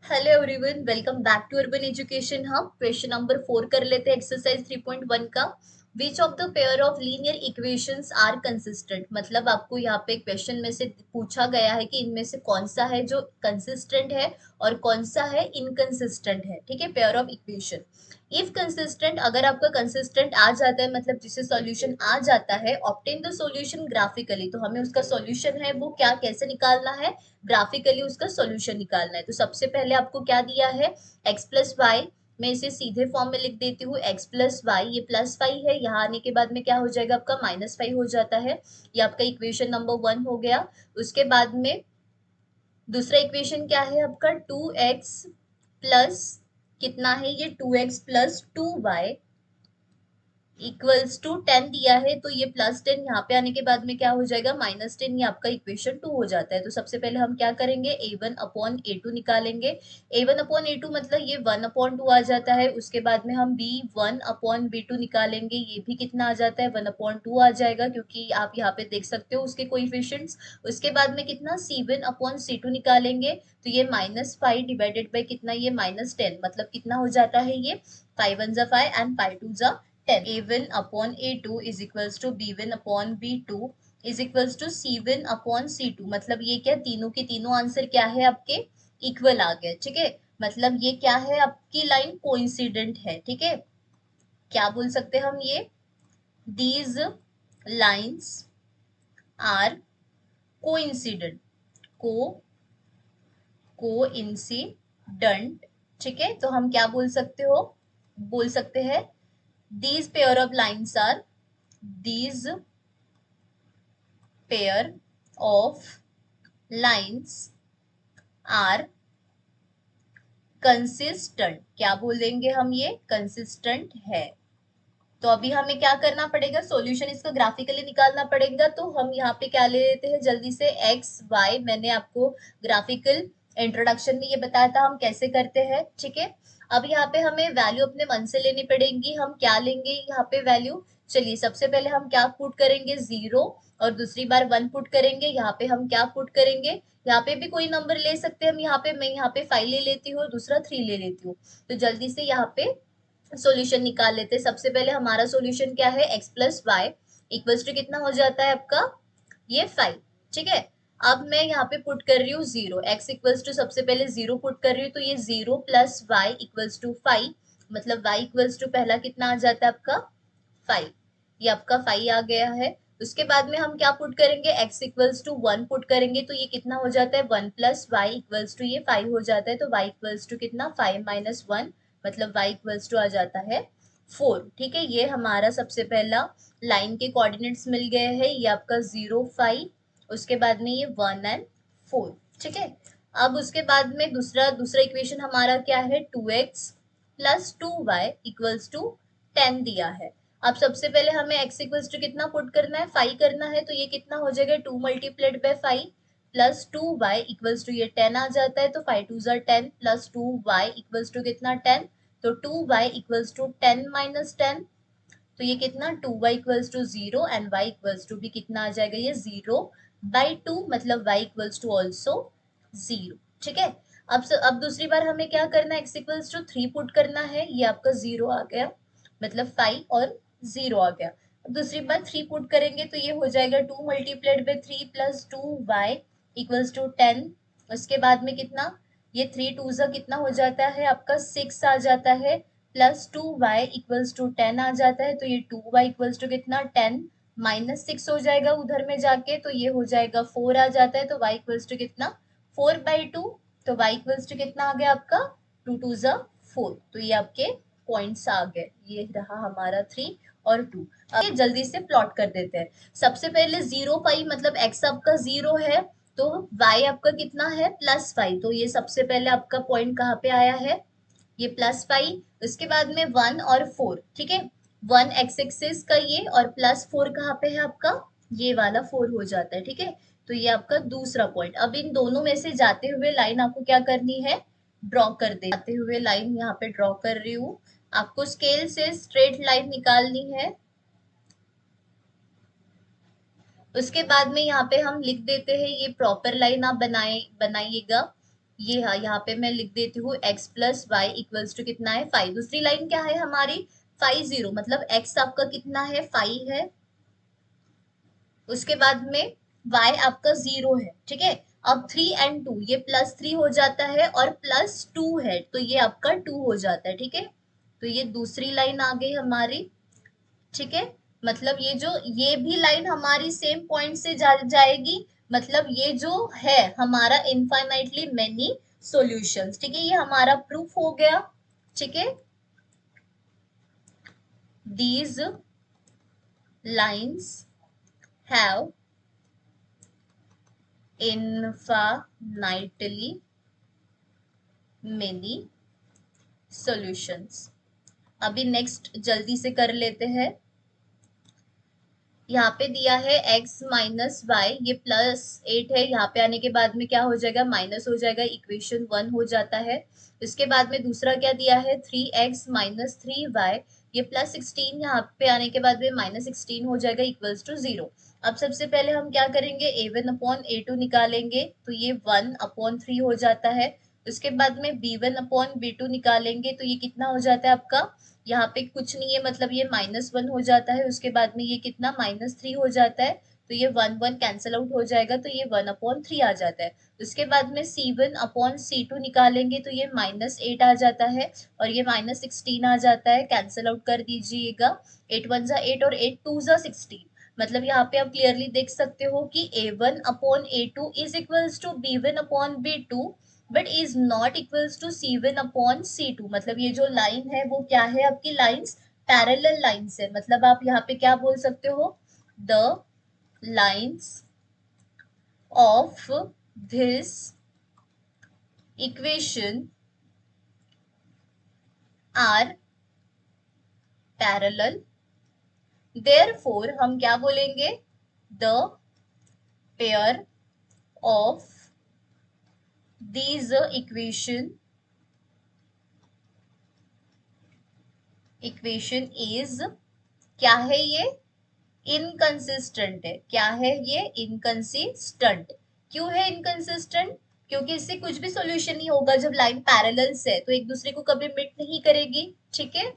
Hello everyone, welcome back to urban education. हम question number 4 कर लेते हैं एक्सरसाइज 3.1 का। Which of the pair of linear equations are consistent. मतलब आपको यहाँ पे क्वेश्चन में से पूछा गया है कि इनमें से कौन सा है जो कंसिस्टेंट है और कौन सा है इनकंसिस्टेंट है। ठीक है, pair of equation. If consistent, अगर आपका कंसिस्टेंट आ जाता है मतलब जिसे सॉल्यूशन आ जाता है, ऑब्टेन द सॉल्यूशन ग्राफिकली, तो हमें उसका सॉल्यूशन है वो क्या कैसे निकालना है, ग्राफिकली उसका सॉल्यूशन निकालना है। तो सबसे पहले आपको क्या दिया है, एक्स प्लस वाई। मैं इसे सीधे फॉर्म में लिख देती हूँ, एक्स प्लस वाई, ये प्लस फाइव है, यहाँ आने के बाद में क्या हो जाएगा आपका माइनस फाइव हो जाता है। ये आपका इक्वेशन नंबर 1 हो गया। उसके बाद में दूसरा इक्वेशन क्या है आपका, 2x प्लस कितना है, ये 2x plus 2y equals to 10 दिया है, तो ये प्लस 10 यहाँ पे आने के बाद में क्या हो जाएगा माइनस 10, ये आपका इक्वेशन 2 हो जाता है। तो सबसे पहले हम क्या करेंगे, a1 अपॉन a2 निकालेंगे। a1 अपॉन a2 मतलब ये 1 अपॉन 2 आ जाता है। उसके बाद में हम b1 अपॉन b2 निकालेंगे, ये भी कितना आ जाता है 1 अपॉन 2 आ जाएगा, क्योंकि आप यहाँ पे देख सकते हो उसके कोइफिशिएंट्स। उसके बाद में कितना c1 अपॉन c2 निकालेंगे, तो ये माइनस फाइव डिवाइडेड बाई कितना, ये माइनस 10, मतलब कितना हो जाता है ये 5 1 जा 5 एंड 5 2 जा 10। a1 upon a2 is equals to b1 upon b2 is equals to c1 upon c2। मतलब ये क्या, तीनों के तीनों आंसर क्या है आपके इक्वल आ गए। ठीक है, मतलब ये क्या है आपकी लाइन कोइंसिडेंट है। ठीक है, क्या बोल सकते हैं हम, ये दीज लाइन्स आर कोइंसिडेंट, को कोइंसिडेंट। ठीक है, तो हम क्या बोल सकते हो, बोल सकते हैं these pair of lines are, these pair of lines are consistent। क्या बोलेंगे हम, ये कंसिस्टेंट है। तो अभी हमें क्या करना पड़ेगा, सॉल्यूशन इसका ग्राफिकली निकालना पड़ेगा। तो हम यहाँ पे क्या ले लेते हैं जल्दी से, एक्स वाई। मैंने आपको ग्राफिकल इंट्रोडक्शन में ये बताया था हम कैसे करते हैं। ठीक है, अब यहाँ पे हमें वैल्यू अपने मन से लेनी पड़ेगी। हम क्या लेंगे यहाँ पे वैल्यू, चलिए सबसे पहले हम क्या पुट करेंगे, जीरो, और दूसरी बार वन पुट करेंगे। यहाँ पे हम क्या पुट करेंगे, यहाँ पे भी कोई नंबर ले सकते हैं हम। यहाँ पे मैं यहाँ पे 5 ले लेती हूँ, दूसरा 3 ले लेती हूँ। तो जल्दी से यहाँ पे सॉल्यूशन निकाल लेते हैं। सबसे पहले हमारा सॉल्यूशन क्या है, x plus y equals to कितना हो जाता है आपका, ये 5। ठीक है, अब मैं यहाँ पे पुट कर रही हूँ जीरो, x इक्वल्स टू सबसे पहले जीरो पुट कर रही हूँ, तो ये zero plus y equals to 5। मतलब y इक्वल्स टू पहला कितना आ जाता है आपका 5, ये आपका 5 आ गया है। उसके बाद में हम क्या पुट करेंगे, x इक्वल्स टू 1 पुट करेंगे, तो ये कितना हो जाता है 1 प्लस वाई इक्वल्स टू ये 5 हो जाता है। तो y इक्वल्स टू कितना 5 माइनस 1, मतलब y इक्वल्स टू आ जाता है 4। ठीक है, ये हमारा सबसे पहला लाइन के कोऑर्डिनेट्स मिल गए हैं, ये आपका 0 5, उसके बाद में ये 1 एंड 4। ठीक है, अब उसके बाद में दूसरा दूसरा इक्वेशन हमारा क्या है, 2x plus 2y equals to 10 दिया है। अब सबसे पहले हमें x इक्वल्स टू कितना पुट करना है, 5 करना है, तो ये कितना हो जाएगा 2 multiplied by 5 plus 2y equals to ये 10 आ जाता है। तो 5 2 jar 10 plus 2y equals to कितना 10, तो 2y इक्वल्स टू 10 माइनस 10, तो ये कितना 2y equals to 0 and y equals to भी कितना आ जाएगा, ये 0/2, मतलब y इक्वल्स टू ऑल्सो 0। ठीक है, अब दूसरी बार हमें क्या करना है, x इक्वल्स टू 3 पुट करना है, ये आपका 0 आ गया, मतलब 5 और 0 आ गया। अब दूसरी बार 3 पुट करेंगे, तो ये हो जाएगा 2 multiplied by 3 plus 2y equals to 10। उसके बाद में कितना, ये 3 2 जा कितना हो जाता है आपका 6 आ जाता है, प्लस 2y इक्वल्स टू 10 आ जाता है। तो ये 2y इक्वल्स टू कितना 10 माइनस 6 हो जाएगा उधर में जाके, तो ये हो जाएगा 4 आ जाता है। तो y इक्वल्स टू कितना 4/2, तो y इक्वल्स टू कितना आ गया आपका 2 2 जा 4। तो ये आपके पॉइंट्स आ गए, ये रहा हमारा 3 और 2। अब जल्दी से प्लॉट कर देते हैं। सबसे पहले 0 5, मतलब x आपका 0 है, तो y आपका कितना है +5, तो ये सबसे पहले आपका पॉइंट कहाँ पे आया है, ये +5। उसके बाद में 1 और 4। ठीक है, 1 एक्स एक्सिस का ये, और +4 कहाँ पे है आपका, ये वाला 4 हो जाता है। ठीक है, तो ये आपका दूसरा पॉइंट। अब इन दोनों में से जाते हुए लाइन आपको क्या करनी है, ड्रॉ कर दे। जाते हुए लाइन यहाँ पे ड्रॉ कर रही हूँ, आपको स्केल से स्ट्रेट लाइन निकालनी है। उसके बाद में यहाँ पे हम लिख देते हैं, ये प्रॉपर लाइन आप बनाइएगा। ये हाँ, यहाँ पे मैं लिख देती हूँ x plus y equals to कितना है 5। दूसरी लाइन क्या है हमारी 5 0, मतलब x आपका कितना है 5 है, उसके बाद में y आपका 0 है, ठीक है। अब 3 एंड 2 ये +3 हो जाता है और +2 है तो ये आपका 2 हो जाता है, ठीक है। तो ये दूसरी लाइन आ गई हमारी, ठीक है। मतलब ये भी लाइन हमारी सेम पॉइंट से जाएगी, मतलब ये जो है हमारा इनफाइनाइटली मेनी सॉल्यूशंस, ठीक है। ये हमारा प्रूफ हो गया, ठीक है। These lines have infinitely many solutions. अभी नेक्स्ट जल्दी से कर लेते हैं। यहाँ पे दिया है x माइनस वाई, ये +8 है, यहाँ पे आने के बाद में क्या हो जाएगा माइनस हो जाएगा, इक्वेशन 1 हो जाता है। इसके बाद में दूसरा क्या दिया है 3x माइनस 3y, ये +16, यहाँ पे आने के बाद में -16 हो जाएगा इक्वल्स टू 0। अब सबसे पहले हम क्या करेंगे a1 अपॉन a2 निकालेंगे, तो ये 1/3 हो जाता है। उसके बाद में b1 अपॉन b2 निकालेंगे तो ये कितना हो जाता है आपका, यहाँ पे कुछ नहीं है, मतलब ये -1 हो जाता है। उसके बाद में ये कितना -3 हो जाता है, तो ये 1 1 कैंसिल आउट हो जाएगा, तो ये 1/3 आ जाता है। उसके बाद में C1 अपॉन C2 निकालेंगे तो ये -8 आ जाता है और ये -16 आ जाता है, कैंसिल आउट कर दीजिएगा। 8 1 जा 8 और 8 2 जा 16, मतलब यहाँ पे आप क्लियरली देख सकते हो कि a1 upon a2 is equals to b1 upon b2 but is not equals to C1 upon C2। मतलब ये जो लाइन है वो क्या है आपकी लाइंस पैरेलल लाइंस है, मतलब आप यहाँ पे क्या बोल सकते हो, the lines of this equation are parallel, therefore हम क्या बोलेंगे, the pair of these equation is, क्या है ये, इनकंसिस्टेंट है। क्या है ये, इनकंसिस्टेंट। क्यों है इनकंसिस्टेंट, क्योंकि इससे कुछ भी सॉल्यूशन नहीं होगा, जब लाइन पैरेलल है तो एक दूसरे को कभी मिट नहीं करेगी, ठीक है।